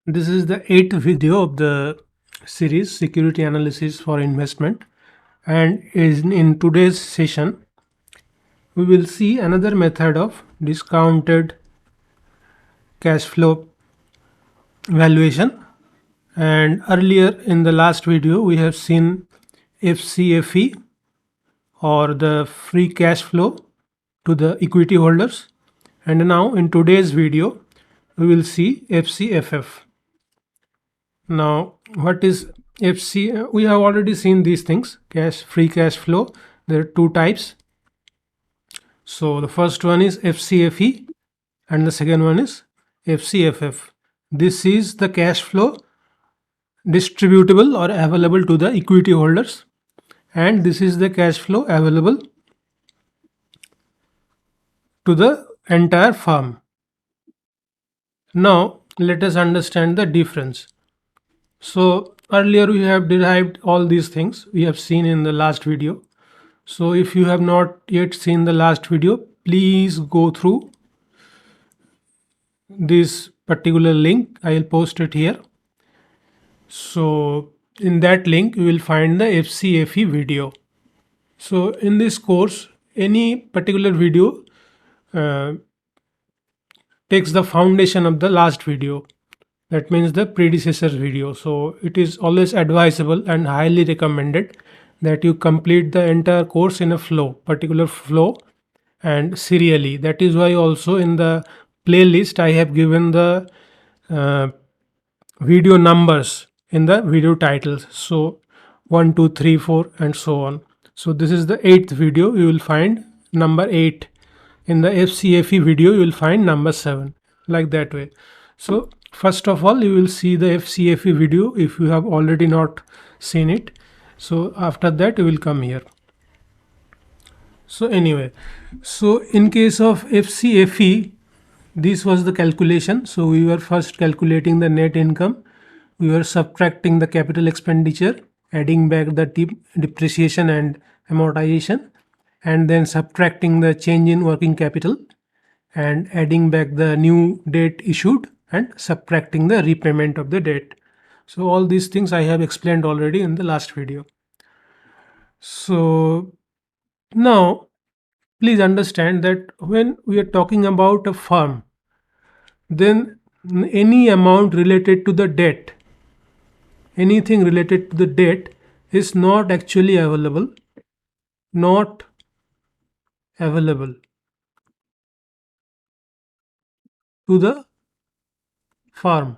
This is the eighth video of the series Security Analysis for Investment, and in today's session we will see another method of discounted cash flow valuation. And earlier in the last video we have seen FCFE, or the free cash flow to the equity holders, and now in today's video we will see FCFF. Now, what is FC? We have already seen these things. Free cash flow. There are two types. So the first one is FCFE, and the second one is FCFF. This is the cash flow distributable or available to the equity holders, and this is the cash flow available to the entire firm. Now, let us understand the difference. So earlier we have derived all these things we have seen in the last video. So if you have not yet seen the last video, please go through this particular link. I will post it here. So in that link you will find the FCFE video. So in this course, any particular video takes the foundation of the last video. That means the predecessor video. So it is always advisable and highly recommended that you complete the entire course in a particular flow and serially. That is why also in the playlist I have given the video numbers in the video titles. So 1, 2, 3, 4 and so on. So this is the 8th video. You will find number 8. In the FCFE video you will find number 7, like that way. So first of all you will see the FCFE video if you have already not seen it. So after that you will come here. So anyway, so in case of FCFE, this was the calculation. So we were first calculating the net income. We were subtracting the capital expenditure, adding back the depreciation and amortization, and then subtracting the change in working capital and adding back the new debt issued and subtracting the repayment of the debt. So all these things I have explained already in the last video. So now please understand that when we are talking about a firm, then any amount related to the debt, anything related to the debt is not actually available, not available to the firm,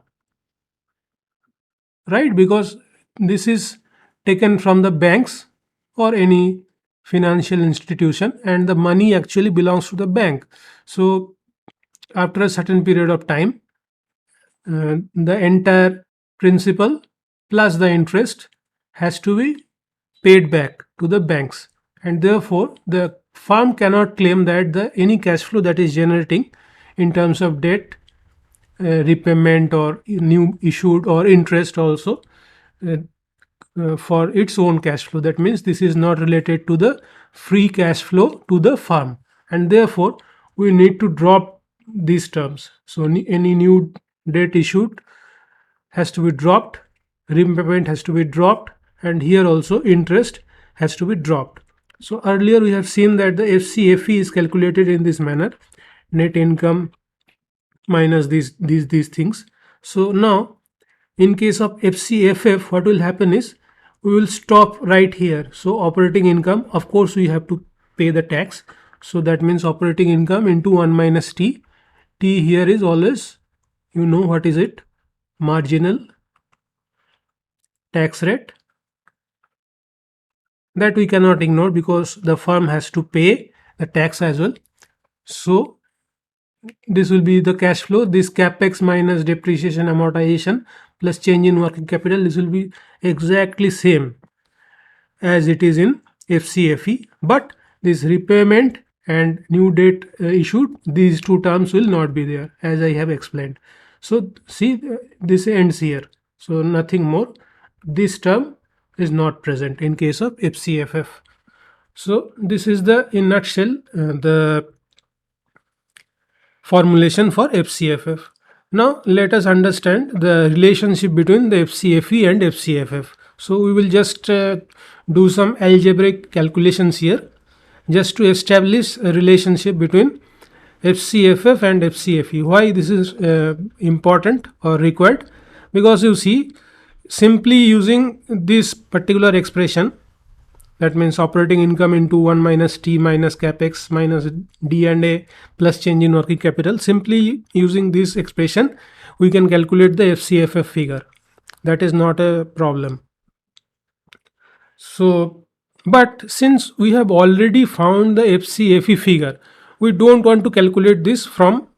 right? Because this is taken from the banks or any financial institution, and the money actually belongs to the bank. So after a certain period of time, the entire principal plus the interest has to be paid back to the banks, and therefore the firm cannot claim that the any cash flow that is generating in terms of debt repayment or new issued or interest also for its own cash flow. That means this is not related to the free cash flow to the firm, and therefore we need to drop these terms. So any new debt issued has to be dropped, repayment has to be dropped, and here also interest has to be dropped. So earlier we have seen that the FCFE is calculated in this manner: net income minus these things. So now in case of FCFF, what will happen is we will stop right here. So operating income, of course we have to pay the tax. So that means operating income into 1 minus T. T here is always, you know what is it? Marginal tax rate. That we cannot ignore because the firm has to pay the tax as well. So this will be the cash flow. This capex minus depreciation amortization plus change in working capital, this will be exactly same as it is in FCFE, but this repayment and new debt issued, these two terms will not be there, as I have explained. So see, this ends here, so nothing more. This term is not present in case of FCFF. So this is the, in nutshell, the formulation for FCFF. Now let us understand the relationship between the FCFE and FCFF. So we will just do some algebraic calculations here just to establish a relationship between FCFF and FCFE. Why this is important or required? Because you see, simply using this particular expression, that means operating income into 1 minus T minus capex minus D&A plus change in working capital. Simply using this expression, we can calculate the FCFF figure. That is not a problem. So, but since we have already found the FCFE figure, we don't want to calculate this from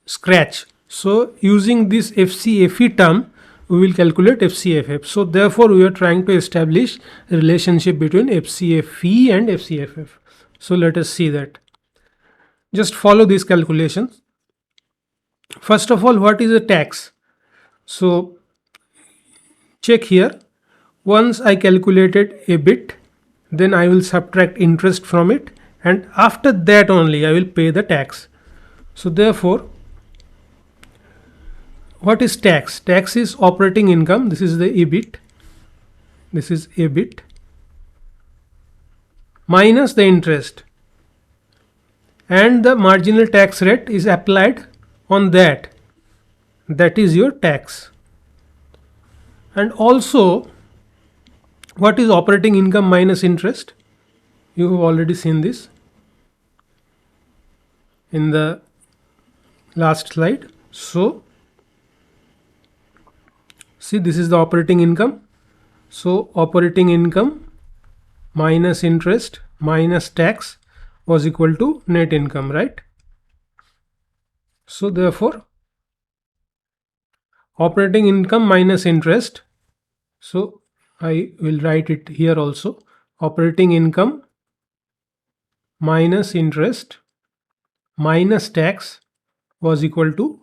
scratch. So, using this FCFE term, we will calculate FCFF. So, therefore, we are trying to establish a relationship between FCFE and FCFF. So, let us see that. Just follow these calculations. First of all, what is a tax? So, check here. Once I calculated a bit, then I will subtract interest from it, and after that only I will pay the tax. So therefore, what is tax? Tax is operating income. This is the EBIT. This is EBIT minus the interest, and the marginal tax rate is applied on that. That is your tax. And also, what is operating income minus interest? You have already seen this in the last slide. So see, this is the operating income. So operating income minus interest minus tax was equal to net income, right? So therefore, operating income minus interest. So I will write it here also. Operating income minus interest minus tax was equal to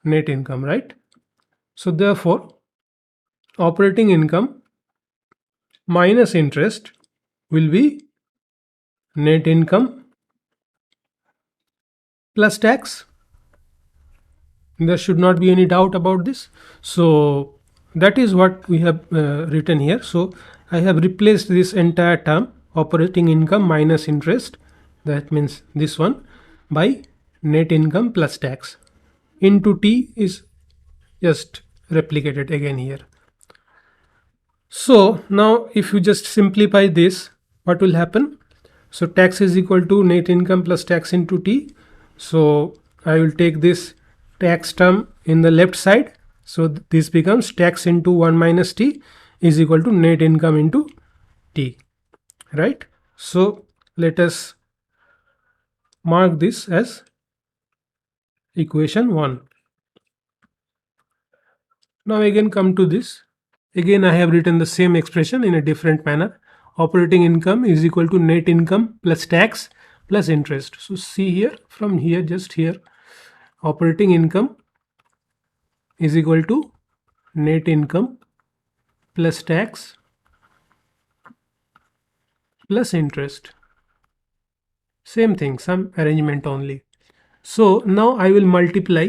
net income, right? So therefore, operating income minus interest will be net income plus tax. There should not be any doubt about this. So that is what we have written here. So I have replaced this entire term, operating income minus interest, that means this one, by net income plus tax. Into T is just replicated again here. So now if you just simplify this, what will happen? So tax is equal to net income plus tax into T. So I will take this tax term in the left side. So this becomes tax into 1 minus T is equal to net income into T, right? So let us mark this as equation 1. Now again come to this. Again I have written the same expression in a different manner. Operating income is equal to net income plus tax plus interest. So see here, from here, just here, operating income is equal to net income plus tax plus interest. Same thing, some arrangement only. So now I will multiply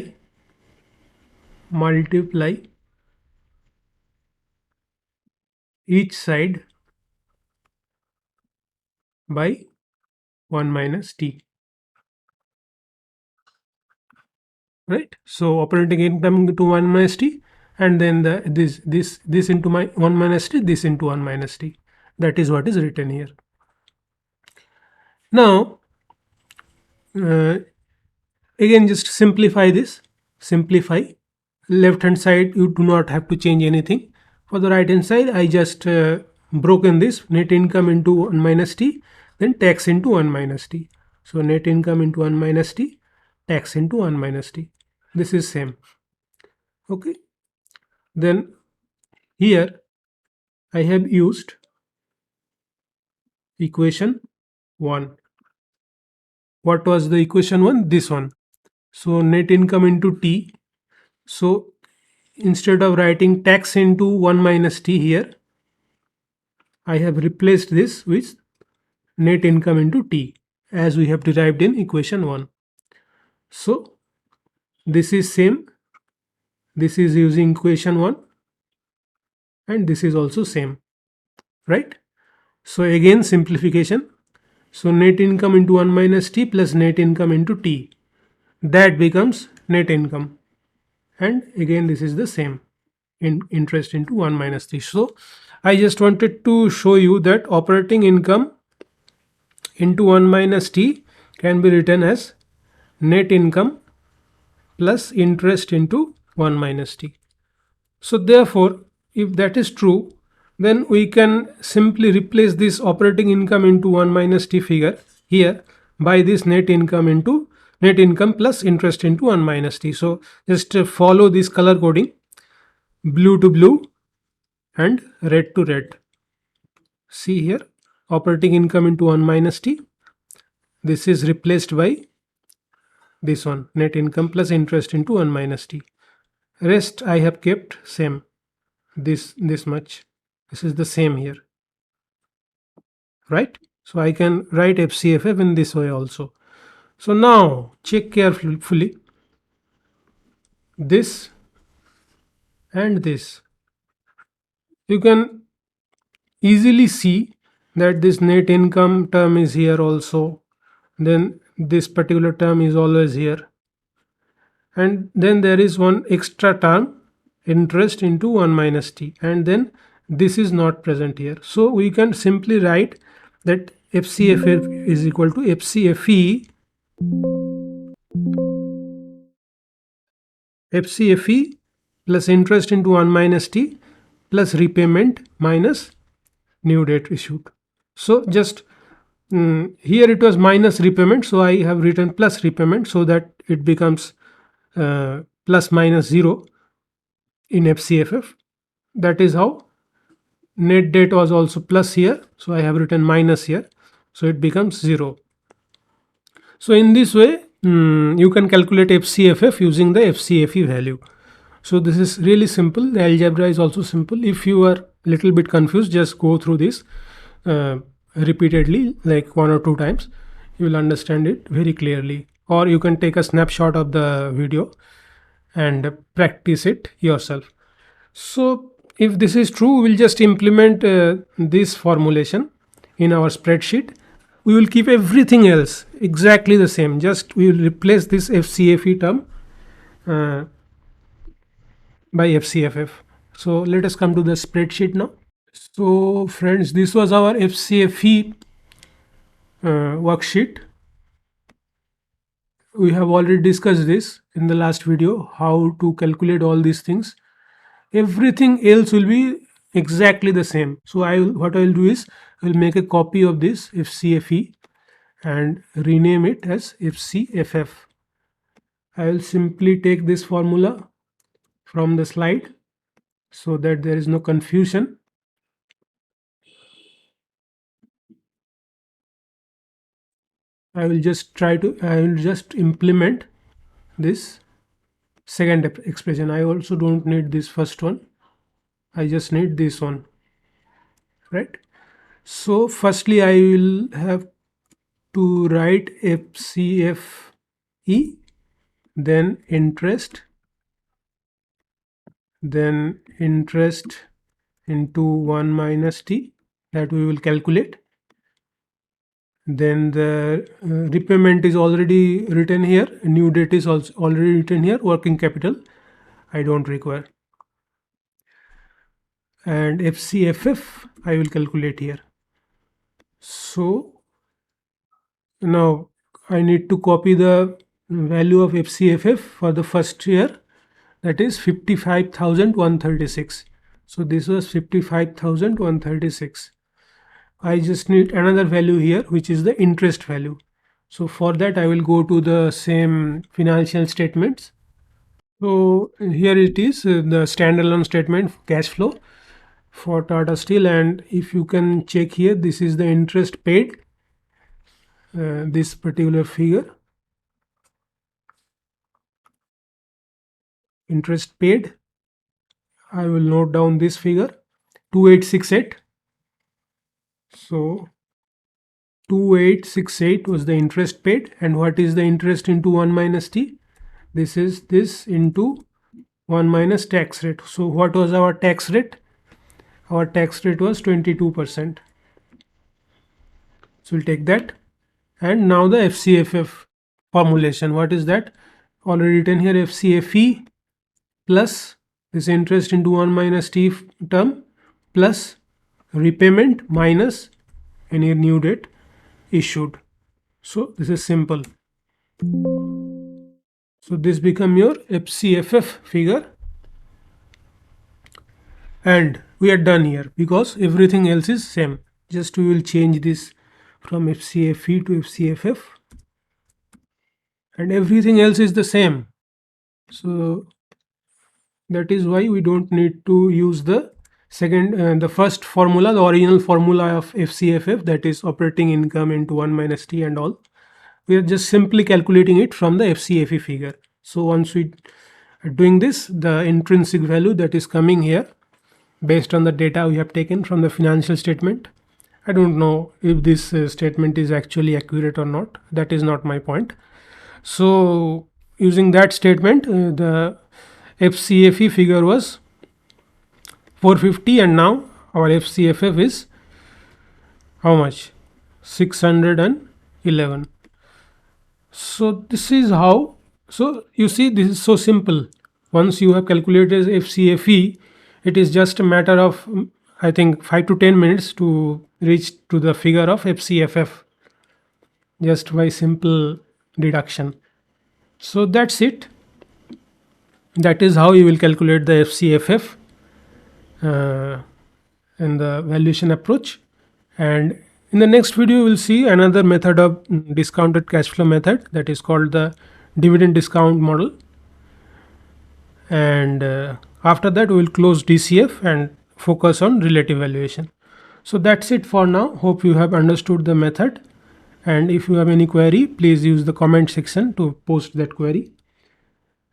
each side by 1 minus T. Right? So operating income into 1 minus T, and then this into my 1 minus T, this into 1 minus T. That is what is written here. Now again just simplify this. Simplify. Left hand side you do not have to change anything. For the right hand side I just broken this net income into 1 minus T, then tax into 1 minus T. So net income into 1 minus T, tax into 1 minus T. This is same. Okay. Then here I have used equation 1. What was the equation 1? This one. So net income into T. So instead of writing tax into 1 minus T here, I have replaced this with net income into T as we have derived in equation 1. So this is same. This is using equation 1 and this is also same, right? So again simplification. So net income into 1 minus t plus net income into t, that becomes net income, and again this is the same, in interest into 1 minus t. So I just wanted to show you that operating income into 1 minus t can be written as net income plus interest into 1 minus t. So therefore, if that is true, then we can simply replace this operating income into 1 minus t figure here by this net income into net income plus interest into 1 minus t. So just follow this color coding, blue to blue and red to red. See here, operating income into 1 minus t. This is replaced by this one, net income plus interest into 1 minus t. Rest I have kept same, this much. This is the same here, right? So I can write FCFF in this way also. So now check carefully this and this. You can easily see that this net income term is here also. Then this particular term is always here. And then there is one extra term, interest into 1 minus t, and then this is not present here. So we can simply write that FCFF is equal to FCFE plus interest into 1 minus t plus repayment minus new debt issued. So just here it was minus repayment, so I have written plus repayment so that it becomes plus minus 0 in FCFF. That is how net debt was also plus here, so I have written minus here, so it becomes 0. So in this way you can calculate FCFF using the FCFE value. So this is really simple. The algebra is also simple. If you are a little bit confused, just go through this repeatedly, like 1 or 2 times. You will understand it very clearly, or you can take a snapshot of the video and practice it yourself. So if this is true, we'll just implement this formulation in our spreadsheet. We will keep everything else exactly the same, just we will replace this FCFE term uh, by FCFF. So let us come to the spreadsheet now. So friends, this was our FCFE worksheet. We have already discussed this in the last video, how to calculate all these things. Everything else will be exactly the same. So what I will do is I will make a copy of this FCFE and rename it as FCFF. I will simply take this formula from the slide so that there is no confusion. I will just implement this second expression. I also don't need this first one. I just need this one, right? So firstly I will have to write FCFE, then interest into 1 minus t, that we will calculate. Then the repayment is already written here, new debt is also already written here, working capital I don't require, and FCFF I will calculate here. So now I need to copy the value of FCFF for the first year, that is 55,136. So this was 55,136. I just need another value here, which is the interest value. So for that I will go to the same financial statements. So here it is, the standalone statement cash flow for Tata Steel, and if you can check here, this is the interest paid, this particular figure, interest paid. I will note down this figure, 2868. So 2868 was the interest paid, and what is the interest into 1 minus t? This is this into 1 minus tax rate. So what was our tax rate? Our tax rate was 22%. So we'll take that. And now the FCFF formulation. What is that? Already written here, FCFE plus this interest into 1 minus t term plus repayment minus any new debt issued. So this is simple. So this become your FCFF figure, and we are done here because everything else is same. Just we will change this from FCFE to FCFF, and everything else is the same. So that is why we don't need to use the the first formula, the original formula of FCFF, that is operating income into 1 minus t and all. We are just simply calculating it from the FCFE figure. So once we are doing this, the intrinsic value that is coming here based on the data we have taken from the financial statement. I don't know if this statement is actually accurate or not. That is not my point. So using that statement, the FCFE figure was 450, and now our FCFF is how much? 611. So this is how. So you see, this is so simple. Once you have calculated FCFE, it is just a matter of I think 5 to 10 minutes to reach to the figure of FCFF just by simple deduction. So that's it. That is how you will calculate the FCFF in the valuation approach. And in the next video, we'll see another method of discounted cash flow method, that is called the dividend discount model. And after that, we will close DCF and focus on relative valuation. So that's it for now. Hope you have understood the method. And if you have any query, please use the comment section to post that query.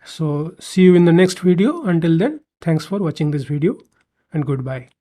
So see you in the next video. Until then, thanks for watching this video and goodbye.